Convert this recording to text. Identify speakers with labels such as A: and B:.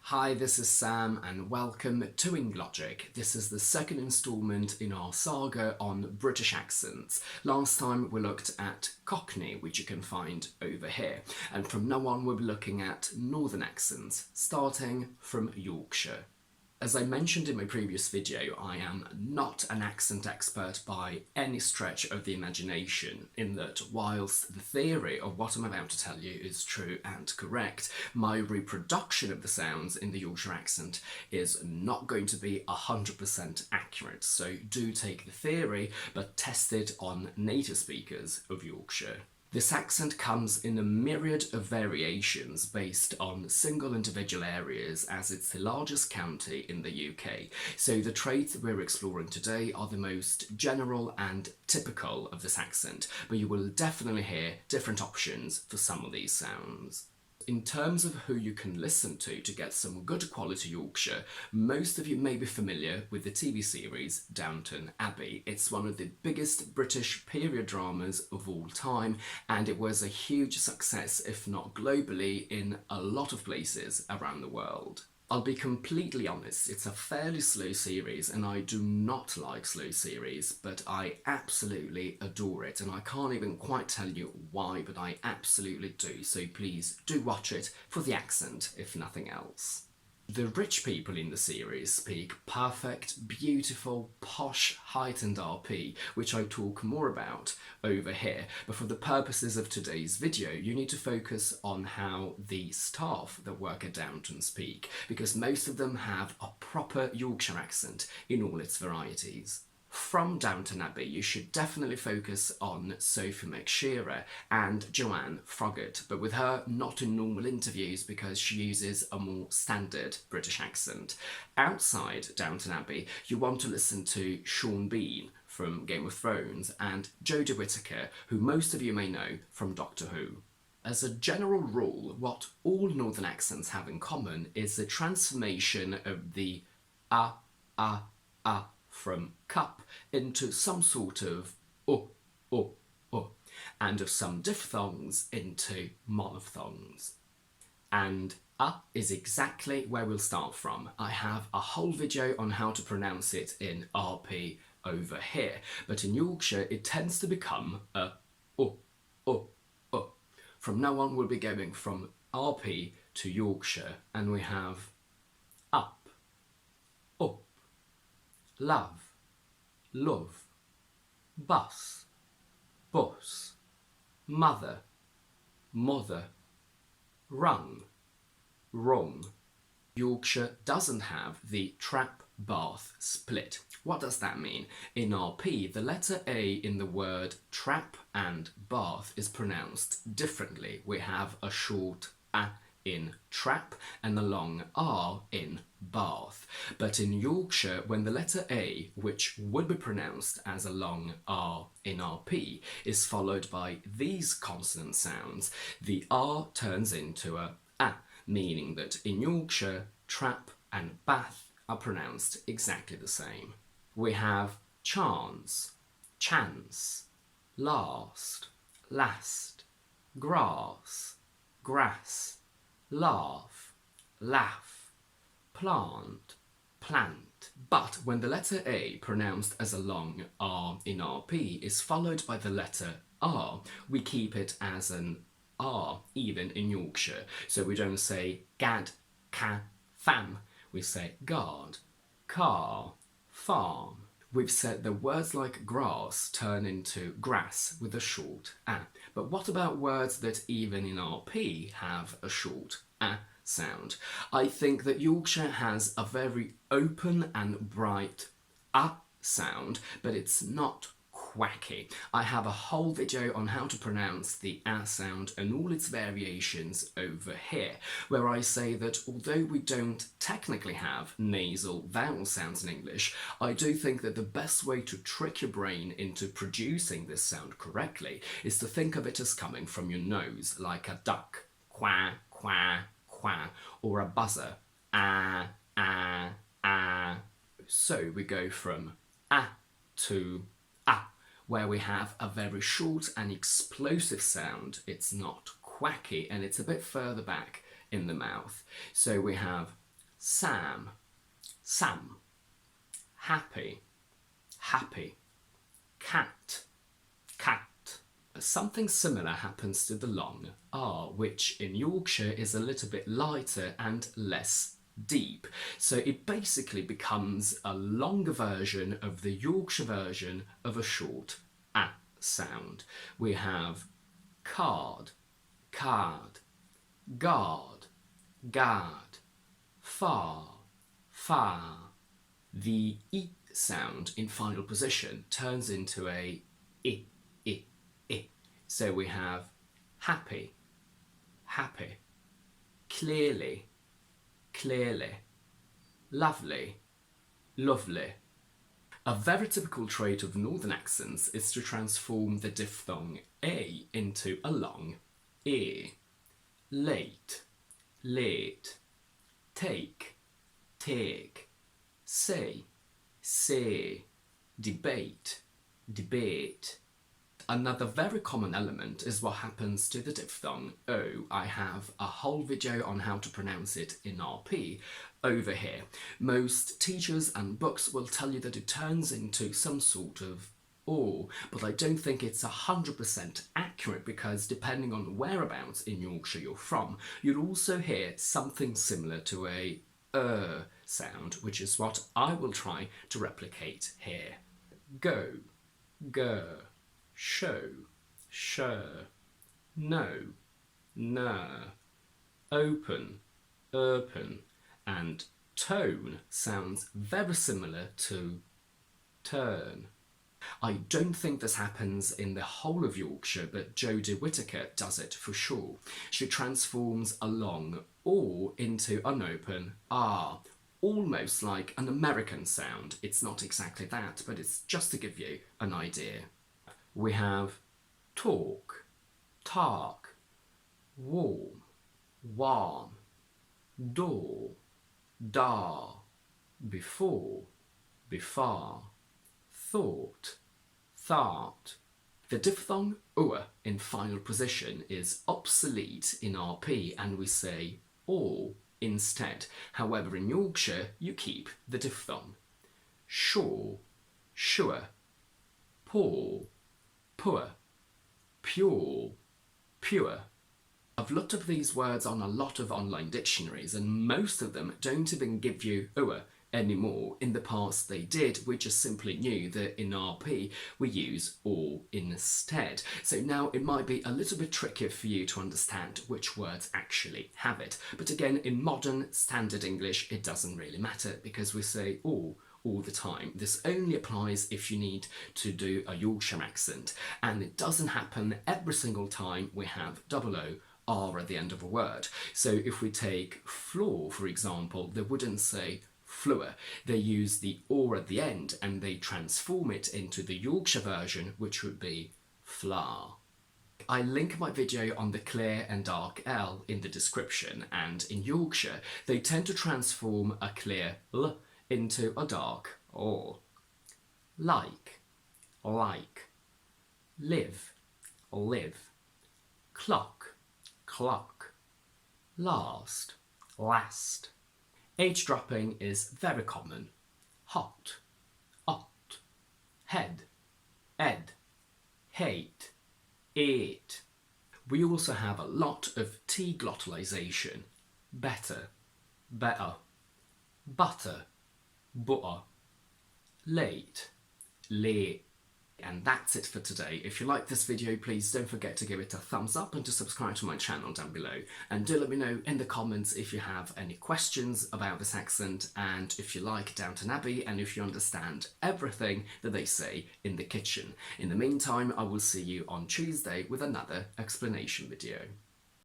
A: Hi, this is Sam and welcome to Logic. This is the second instalment in our saga on British accents. Last time we looked at Cockney, which you can find over here, and from now on we'll be looking at Northern accents, starting from Yorkshire. As I mentioned in my previous video, I am not an accent expert by any stretch of the imagination, in that whilst the theory of what I'm about to tell you is true and correct, my reproduction of the sounds in the Yorkshire accent is not going to be 100% accurate, so do take the theory but test it on native speakers of Yorkshire. This accent comes in a myriad of variations based on single individual areas, as it's the largest county in the UK. So the traits that we're exploring today are the most general and typical of this accent, but you will definitely hear different options for some of these sounds. In terms of who you can listen to get some good quality Yorkshire, most of you may be familiar with the TV series Downton Abbey. It's one of the biggest British period dramas of all time, and it was a huge success, if not globally, in a lot of places around the world. I'll be completely honest, it's a fairly slow series and I do not like slow series, but I absolutely adore it, and I can't even quite tell you why, but I absolutely do, so please do watch it for the accent, if nothing else. The rich people in the series speak perfect, beautiful, posh, heightened RP, which I talk more about over here, but for the purposes of today's video, you need to focus on how the staff that work at Downton speak, because most of them have a proper Yorkshire accent in all its varieties. From Downton Abbey, you should definitely focus on Sophie McShearer and Joanne Froggatt, but with her not in normal interviews because she uses a more standard British accent. Outside Downton Abbey, you want to listen to Sean Bean from Game of Thrones and Jodie Whittaker, who most of you may know from Doctor Who. As a general rule, what all Northern accents have in common is the transformation of the from cup into some sort of and of some diphthongs into monophthongs. And is exactly where we'll start from. I have a whole video on how to pronounce it in RP over here, but in Yorkshire it tends to become a From now on we'll be going from RP to Yorkshire, and we have up, up, love, love, bus, bus, mother, mother, rung, rung. Yorkshire doesn't have the trap-bath split. What does that mean? In RP, the letter A in the word trap and bath is pronounced differently. We have a short A in trap and a long R in bath. But in Yorkshire, when the letter A, which would be pronounced as a long R in RP, is followed by these consonant sounds, the R turns into a, meaning that in Yorkshire, trap and bath are pronounced exactly the same. We have chance, chance, last, last, grass, grass, laugh, laugh, plant, plant. But when the letter A, pronounced as a long R in RP, is followed by the letter R, we keep it as an R even in Yorkshire. So we don't say gad, ca, fam, we say guard, car, farm. We've said that words like grass turn into grass with a short A. But what about words that even in RP have a short A sound? I think that Yorkshire has a very open and bright A sound, but it's not quacky. I have a whole video on how to pronounce the A sound and all its variations over here, where I say that although we don't technically have nasal vowel sounds in English, I do think that the best way to trick your brain into producing this sound correctly is to think of it as coming from your nose, like a duck, quah, quah, quah, or a buzzer, ah, ah, ah. So we go from A to A, where we have a very short and explosive sound. It's not quacky and it's a bit further back in the mouth. So we have Sam, Sam. Happy, happy. Cat, cat. Something similar happens to the long R, which in Yorkshire is a little bit lighter and less deep. So it basically becomes a longer version of the Yorkshire version of a short A sound. We have card, card, guard, guard, far, far. The E sound in final position turns into a I, I, I. So we have happy, happy, clearly, clearly, lovely, lovely. A very typical trait of northern accents is to transform the diphthong A into a long E. Late, late, take, take, say, say, debate, debate. Another very common element is what happens to the diphthong O. I have a whole video on how to pronounce it in RP over here. Most teachers and books will tell you that it turns into some sort of O, but I don't think it's 100% accurate because depending on whereabouts in Yorkshire you're from, you'll also hear something similar to a sound, which is what I will try to replicate here. Go, go, show, show, no, no, open, open, and tone sounds very similar to turn. I don't think this happens in the whole of Yorkshire, but Jodie Whittaker does it for sure. She transforms a long or into an open R, almost like an American sound. It's not exactly that, but it's just to give you an idea. We have talk, talk, warm, warm, door, dar, before, before, thought, thought. The diphthong ua in final position is obsolete in RP and we say or instead. However, in Yorkshire you keep the diphthong. Sure, sure, poor, poor, pure, pure. I've looked up these words on a lot of online dictionaries and most of them don't even give you ua anymore. In the past they did, we just simply knew that in RP we use or instead. So now it might be a little bit trickier for you to understand which words actually have it. But again, in modern standard English it doesn't really matter because we say or all the time. This only applies if you need to do a Yorkshire accent, and it doesn't happen every single time we have double O R at the end of a word. So if we take floor, for example, they wouldn't say fluor. They use the or at the end and they transform it into the Yorkshire version, which would be flour. I link my video on the clear and dark L in the description, and in Yorkshire they tend to transform a clear L into a dark O. Like, like, live, live, clock, clock, last, last. H dropping is very common. Hot, ot, head, ed, hate, ate. We also have a lot of T glottalization. Better, better, butter, butter, late, late. And that's it for today. If you like this video, please don't forget to give it a thumbs up and to subscribe to my channel down below. And do let me know in the comments if you have any questions about this accent and if you like Downton Abbey and if you understand everything that they say in the kitchen. In the meantime, I will see you on Tuesday with another explanation video.